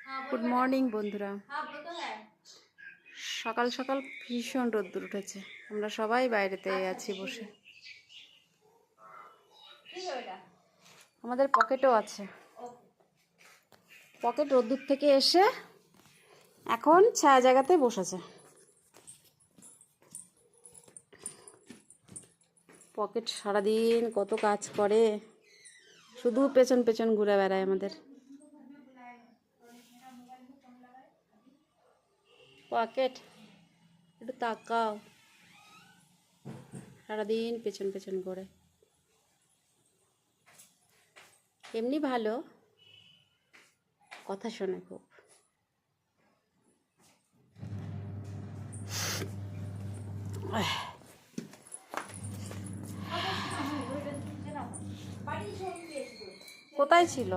Good morning বন্ধুরা। সকাল সকাল ভীষণ রোদ্দুর উঠেছে, আমরা সবাই বাইরেতে আছি বসে। আমাদের পকেটও আছে, পকেট রোদ্দুর থেকে এসে এখন ছায়া জায়গাতে বসেছে। পকেট সারাদিন কত কাজ করে, শুধু পেছন পেছন ঘুরে বেড়ায় আমাদের। পকেট একটু তাকাও, সারাদিন পেছন পেছন ঘোরে। এমনি ভালো, কথা শোনে খুব। কোথায় ছিল?